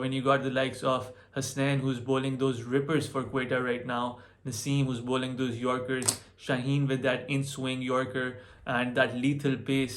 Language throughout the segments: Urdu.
When you got the likes of Hasnain who's bowling those rippers for Quetta right now, Naseem who's bowling those Yorkers, Shaheen with that in-swing Yorker and that lethal pace.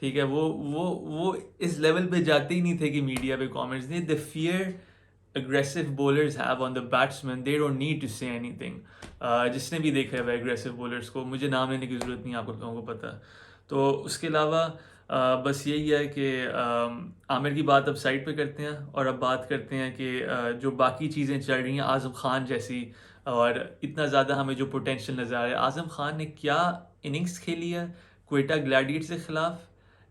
ٹھیک ہے، وہ اس لیول پہ جاتے ہی نہیں تھے کہ میڈیا پہ کامنٹس دیں. دا fair aggressive bowlers have on the batsmen, they don't need to say anything. جس نے بھی دیکھا ہے aggressive bowlers کو، مجھے نام لینے کی ضرورت نہیں، آپ لوگوں کو پتہ. تو اس کے علاوہ بس یہی ہے کہ عامر کی بات اب سائڈ پہ کرتے ہیں اور اب بات کرتے ہیں کہ جو باقی چیزیں چل رہی ہیں اعظم خان جیسی، اور اتنا زیادہ ہمیں جو پوٹینشیل نظر آ رہا ہے. اعظم خان نے کیا اننگز کھیلی ہے کوئٹہ گلیڈیٹرز کے خلاف.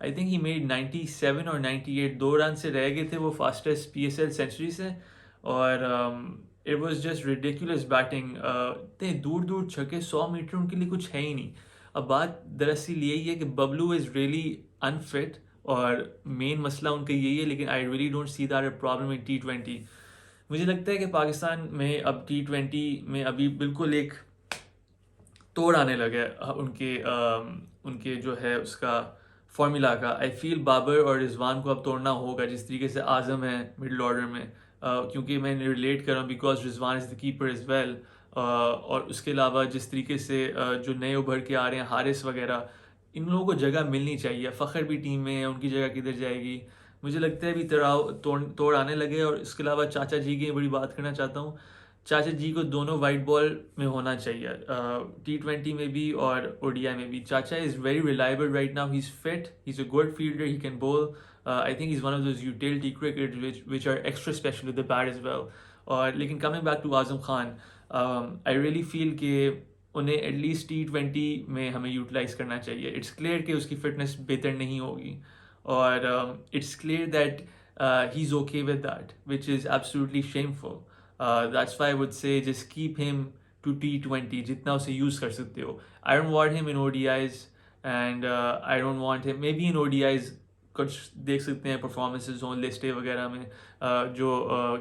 آئی تھنک ہی میڈ 97 اور 98، 2 رن سے رہ گئے تھے وہ fastest P S L century سے. اور it was just ridiculous batting. اتنے دور دور چھکے، 100 میٹر ان کے لیے کچھ ہے ہی نہیں. اب بات دراصل یہی ہے کہ ببلو از ریئلی انفٹ، اور مین مسئلہ ان کا یہی ہے. لیکن I really don't see that a problem in T20. مجھے لگتا ہے کہ پاکستان میں اب T20 میں ابھی بالکل ایک توڑ آنے لگا ہے ان کے جو ہے اس کا فارمولا کا. آئی فیل بابر اور رضوان کو اب توڑنا ہوگا جس طریقے سے اعظم ہے مڈل آرڈر میں. کیونکہ میں ریلیٹ کر رہا ہوں because Rizwan is the keeper is well. اور اس کے علاوہ جس طریقے سے جو نئے ابھر کے آ رہے ہیں حارث وغیرہ، ان لوگوں کو جگہ ملنی چاہیے. فخر بھی ٹیم میں ہے، ان کی جگہ کدھر جائے گی. مجھے لگتا ہے ابھی توڑ آنے لگے. اور اس کے علاوہ چاچا جی کی بڑی بات کرنا چاہتا ہوں. چاچا جی کو دونوں وائٹ بال میں ہونا چاہیے، T20 میں بھی اور ODI میں بھی. Chacha is very reliable right now. He is fit, he is a good fielder, he can bowl. I think he's one of those utility cricketers which are extra special with the bat as well. اور لیکن coming back to Azam Khan, I really feel کہ انہیں ایٹ لیسٹ T20 میں ہمیں یوٹیلائز کرنا چاہیے. اٹس کلیئر کہ اس کی فٹنس بہتر نہیں ہوگی، اور it's clear that he is okay with that which is absolutely shameful. That's why I would say just keep him to T20 جتنا اسے یوز کر سکتے ہو. آئی ڈونٹ وانٹ ہم ان ODIs and I don't want ہم مے بی ان ODIs. کچھ دیکھ سکتے ہیں پرفارمنسز ہوں لسٹ اے وغیرہ میں جو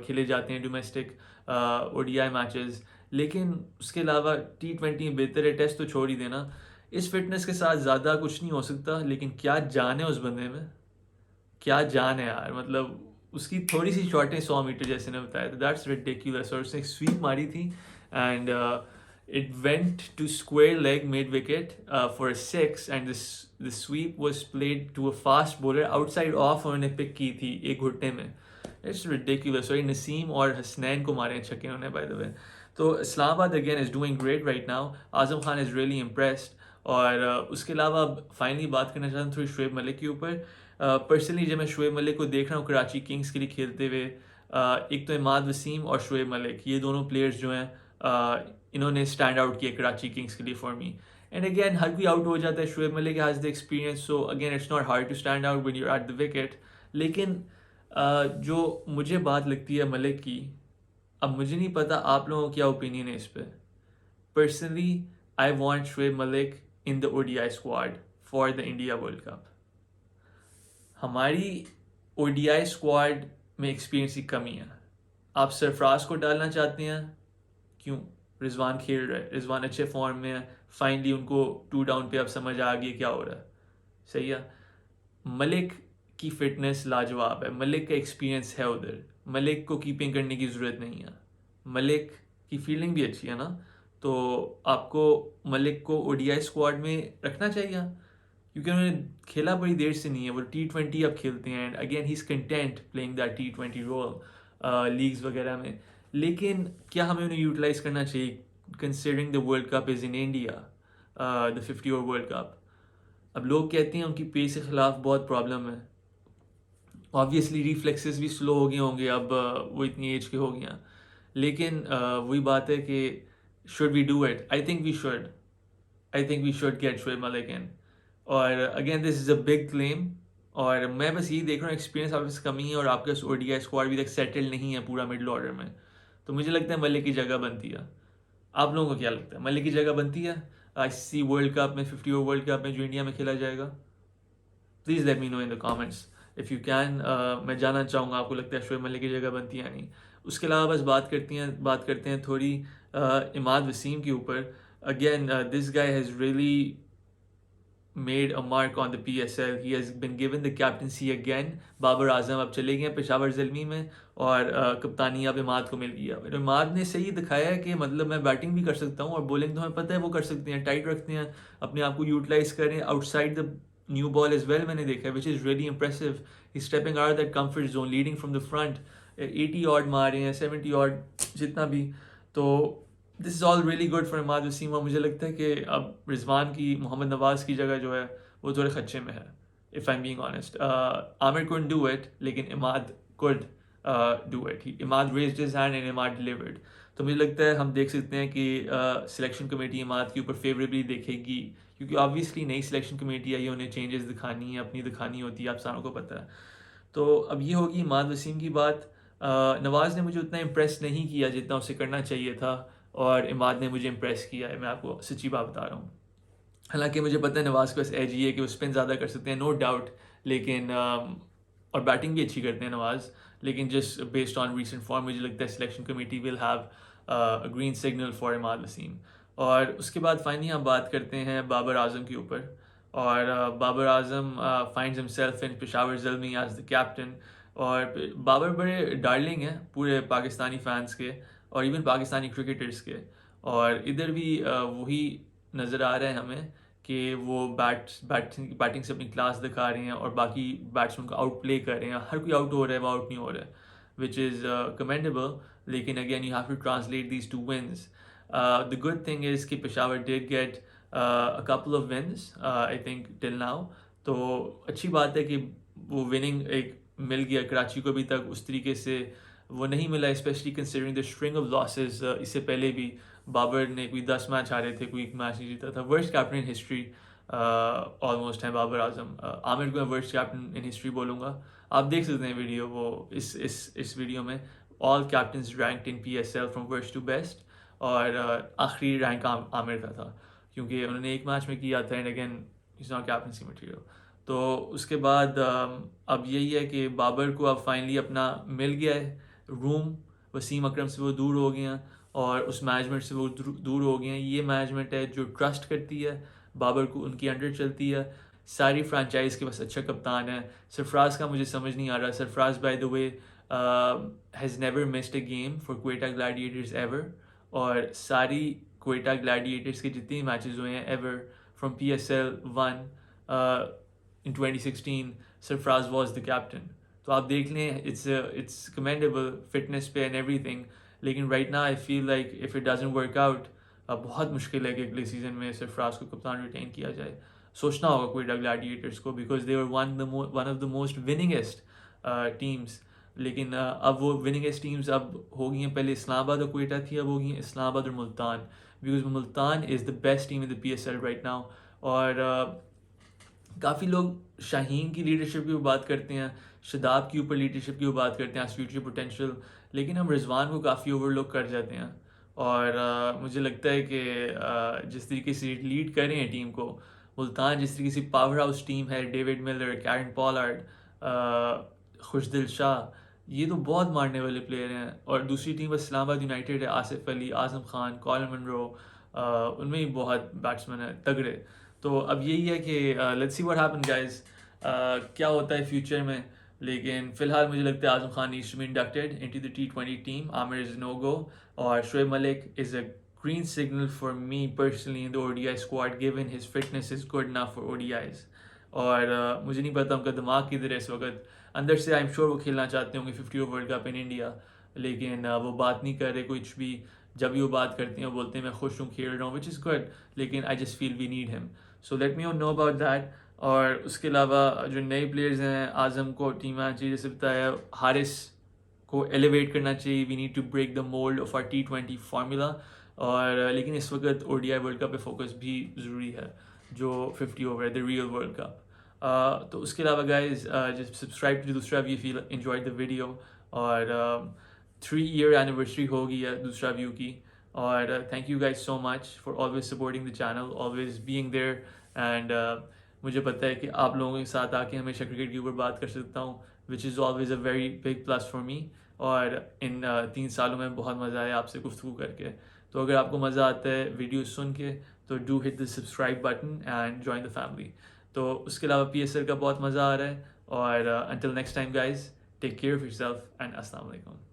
کھیلے جاتے ہیں ڈومیسٹک ODI میچز. لیکن اس کے علاوہ T20 بہتر ہے. ٹیسٹ تو چھوڑ ہی دینا. اس فٹنس کے ساتھ زیادہ کچھ نہیں ہو سکتا. لیکن کیا جان ہے اس بندے میں، کیا جان ہے یار. مطلب اس کی تھوڑی سی شاٹیں 100 میٹر جیسے نے بتایا تھا، دیٹس ریڈیکولس. اور اس نے ایک سویپ ماری تھی and it went to square leg mid wicket for a 6, and the sweep was played to a fast bowler outside off اور انہیں پک کی تھی ایک گھٹنے میں. It's ridiculous. اور نسیم اور حسنین کو مارے چھکے انہوں نے by the way. تو اسلام آباد again is doing great right now. Azam Khan is really impressed. اور اس کے علاوہ فائنلی بات کرنا چاہتا ہوں تھوڑی شعیب ملک کے اوپر. پرسنلی جب میں شعیب ملک کو دیکھ رہا ہوں کراچی کنگز کے لیے کھیلتے ہوئے، ایک تو عماد وسیم اور شعیب ملک، یہ دونوں پلیئرز جو ہیں انہوں نے اسٹینڈ آؤٹ کیا کراچی کنگز کے لیے فار می. اینڈ اگین ہر کوئی آؤٹ ہو جاتا ہے. Shoaib Malik has the experience, so again it's not hard to stand out when you at the wicket. لیکن جو مجھے بات لگتی ہے ملک کی، اب مجھے نہیں پتا آپ لوگوں کا کیا اوپینین ہے اس پہ. Personally I want Shoaib Malik in the ODI squad for the India World Cup. ہماری ODI اسکواڈ میں ایکسپیرینس کی کمی ہے. آپ سرفراز کو ڈالنا چاہتے ہیں، کیوں؟ رضوان کھیل رہا ہے، رضوان اچھے فارم میں ہے. فائنلی ان کو 2 ڈاؤن پہ اب سمجھ آ گئی کیا ہو رہا ہے. صحیح ہے. ملک کی فٹنس لاجواب ہے، ملک کا ایکسپیرینس ہے ادھر. ملک کو کیپنگ کرنے کی ضرورت نہیں ہے. ملک کی فیلڈنگ بھی اچھی ہے نا. تو آپ کو ملک کو ODI اسکواڈ میں رکھنا چاہیے، کیونکہ انہوں نے کھیلا بڑی دیر سے نہیں ہے. وہ T20 اب کھیلتے ہیں، and again he is content playing that T20 role leagues وغیرہ میں. لیکن کیا ہمیں انہیں یوٹیلائز کرنا چاہیے considering the World Cup is in India, the 50 over World Cup. اب لوگ کہتے ہیں ان کی پیس کے خلاف بہت پرابلم ہے. آبویسلی ریفلیکسز بھی سلو ہو گئے ہوں گے اب وہ اتنی ایج کے ہو گئے ہیں. لیکن وہی بات ہے کہ should we do it? I think we should. I think we should get Shoaib Malik in. اور again this is a big claim. اور میں بس یہی دیکھ رہا ہوں ایکسپیرینس آپ سے کمی ہے، اور آپ کا ODI اسکواڈ بھی تک سیٹل نہیں ہے پورا مڈل آرڈر میں. تو مجھے لگتا ہے ملک کی جگہ بنتی ہے. آپ لوگوں کو کیا لگتا ہے ملک کی جگہ بنتی ہے ICC ورلڈ کپ میں، 50 اوور ورلڈ کپ میں جو انڈیا میں کھیلا جائے گا؟ Please let me know in the comments if you can. میں جاننا چاہوں گا آپ کو لگتا ہے شعیب ملک کی جگہ بنتی ہے یا نہیں. اس کے علاوہ بس بات کرتے ہیں تھوڑی عماد وسیم کے اوپر. Again this guy has really made a mark on the PSL. He has been given the captaincy again. Babar Azam اب چلے گئے پشاور زلمی میں، اور کپتانی اب عماد کو مل گیا. عماد نے صحیح دکھایا ہے کہ مطلب میں بیٹنگ بھی کر سکتا ہوں اور بولنگ تو ہمیں پتہ ہے وہ کر سکتے ہیں. ٹائٹ رکھتے ہیں اپنے آپ کو، یوٹیلائز کریں outside the new ball as well میں نے دیکھا ہے which is really impressive. He stepping out that comfort zone, leading from the front, 80 odd مارے ہیں, 70 آڈ جتنا بھی. تو this is all really good for Imad Wasim. اور مجھے لگتا ہے کہ اب رضوان کی, محمد نواز کی جگہ جو ہے وہ تھوڑے خدشے میں ہے, if I'm being honest. Amir couldn't do it, لیکن اماد could do it. Imad raised his hand and Imad delivered. تو مجھے لگتا ہے ہم دیکھ سکتے ہیں کہ سلیکشن کمیٹی اماد کے اوپر فیوریبلی دیکھے گی, کیونکہ آبویسلی نئی سلیکشن کمیٹی آئی, انہیں چینجز دکھانی ہیں, اپنی دکھانی ہوتی ہے, آپ ساروں کو پتہ ہے. تو اب یہ ہوگی اماد وسیم کی بات. نواز نے مجھے اتنا امپریس نہیں کیا جتنا اسے کرنا چاہیے تھا, اور اماد نے مجھے امپریس کیا ہے, میں آپ کو سچی بات بتا رہا ہوں. حالانکہ مجھے پتہ ہے نواز کو ایج ہی ہے کہ وہ اسپن زیادہ کر سکتے ہیں, نو ڈاؤٹ, لیکن اور بیٹنگ بھی اچھی کرتے ہیں نواز, لیکن just based on recent form مجھے لگتا ہے selection committee will have green signal for Imad Wasim. اور اس کے بعد فائنلی ہم بات کرتے ہیں بابر اعظم کے اوپر. اور Babar Azam finds himself in Peshawar Zalmi as the captain. اور بابر بڑے ڈارلنگ ہیں پورے پاکستانی فینس کے, اور ایون پاکستانی کرکٹرز کے. اور ادھر بھی وہی نظر آ رہا ہے ہمیں کہ وہ بیٹنگ سے اپنی کلاس دکھا رہے ہیں, اور باقی بیٹسمین کو آؤٹ پلے کر رہے ہیں. ہر کوئی آؤٹ ہو رہا ہے, وہ آؤٹ نہیں ہو رہا ہے, وچ از کمینڈیبل. لیکن again you have to translate these to wins. The good thing is کہ Peshawar did get a couple of wins I think till now. تو اچھی بات ہے کہ وہ وننگ ایک مل گیا کراچی کو. ابھی تک اس طریقے سے وہ نہیں ملا, especially considering the string of losses. اس سے پہلے بھی بابر نے کوئی 10 میچ ہارے تھے, کوئی ایک میچ نہیں جیتا تھا. Worst captain in history almost ہیں بابر اعظم. عامر کو میں ورسٹ کیپٹن ان ہسٹری بولوں گا. آپ دیکھ سکتے ہیں ویڈیو, وہ اس ویڈیو میں all captains ranked in PSL from worst to best, اور آخری رینک عامر کا تھا, کیونکہ انہوں نے ایک میچ میں کیا تھا, and again is not captaincy material. تو اس کے بعد اب یہی ہے کہ بابر کو اب فائنلی اپنا مل گیا ہے روم. وسیم اکرم سے وہ دور ہو گئے ہیں, اور اس مینجمنٹ سے وہ دور ہو گئے ہیں. یہ مینجمنٹ ہے جو ٹرسٹ کرتی ہے بابر کو, ان کی انڈر چلتی ہے. ساری فرانچائز کے بس اچھا کپتان ہے. سرفراز کا مجھے سمجھ نہیں آ رہا. Sarfaraz by the way has never missed a game for Quetta Gladiators ever. اور ساری کوئٹہ گلیڈیٹرز کے جتنے میچز ہوئے ہیں ever from PSL 1 in 2016, Sarfaraz was the captain. تو آپ دیکھ لیں, اٹس کمینڈیبل فٹنس پہ اینڈ ایوری تھنگ. لیکن رائٹ نا I feel like if it doesn't work out, بہت مشکل ہے کہ اگلے سیزن میں سرفراز کو کپتان ریٹین کیا جائے. سوچنا ہوگا کوئٹہ گلیڈیٹرز کو, because they were one of the most winningest teams. لیکن اب وہ وننگیسٹ ٹیمز اب ہو گئی ہیں, پہلے اسلام آباد اور کوئٹہ تھی, اب ہو گئی ہیں اسلام آباد اور Multan, because Multan is the best team in the PSL right now. اور کافی لوگ شاہین کی لیڈرشپ کی بات کرتے ہیں, شداب کے اوپر لیڈرشپ کی بات کرتے ہیں ایز فیوچر پوٹینشیل, لیکن ہم رضوان کو کافی اوور لک کر جاتے ہیں. اور مجھے لگتا ہے کہ جس طریقے سے لیڈ کر رہے ہیں ٹیم کو ملتان, جس طریقے سے پاور ہاؤس ٹیم ہے, ڈیوڈ ملر, کیرن پالارڈ, خوشدل شاہ, یہ تو بہت مارنے والے پلیئر ہیں. اور دوسری ٹیم اسلام آباد یونائٹیڈ ہے, آصف علی, اعظم خان, کالن منرو, ان میں بھی بہت بیٹسمین ہیں تگڑے. تو اب یہی ہے کہ let's see what happen guys, کیا ہوتا ہے فیوچر میں. لیکن فی الحال مجھے لگتا ہے Azam Khan needs to be inducted into the T20 team. Amir is no go, اور شعیب ملک از اے green signal for me personally in the ODI squad given his fitness is good enough for ODIs. اور مجھے نہیں پتا ان کا دماغ کدھر ہے اس وقت. اندر سے آئی ایم شیور وہ کھیلنا چاہتے ہوں گے 50 over World cup in India, لیکن وہ بات نہیں کر رہے کچھ بھی. جب بھی وہ بات کرتے ہیں وہ بولتے ہیں میں خوش ہوں, کھیل رہا ہوں, وچ از گڈ, لیکن I just feel we need him. So let me know about that. اور اس کے علاوہ جو نئے پلیئرز ہیں, اعظم کو ٹیم میں آنا چاہیے, جیسے بتایا حارث کو ایلیویٹ کرنا چاہیے. We need to break the mould of our T20 formula. اور لیکن اس وقت ODI ورلڈ کپ پہ فوکس بھی ضروری ہے, جو 50 اوور ہے, دا ریئل ورلڈ کپ. تو اس کے علاوہ گائز جس سبسکرائب ٹو دوسرا view, feel enjoy the video. اور 3 ایئر اینیورسری ہو گئی ہے دوسرا ویو کی. اور thank you guys so much for always supporting the channel, always being there. And مجھے پتہ ہے کہ آپ لوگوں کے ساتھ آ کے ہمیشہ کرکٹ کے اوپر بات کر سکتا ہوں, which is always a very big plus for me. اور ان 3 سالوں میں بہت مزہ آیا آپ سے گفتگو کر کے. تو اگر آپ کو مزہ آتا ہے ویڈیو سن کے تو do hit the subscribe button and join the family. تو اس کے علاوہ PSL کا بہت مزہ آ رہا ہے. اور until next time guys, take care of your self and السلام علیکم.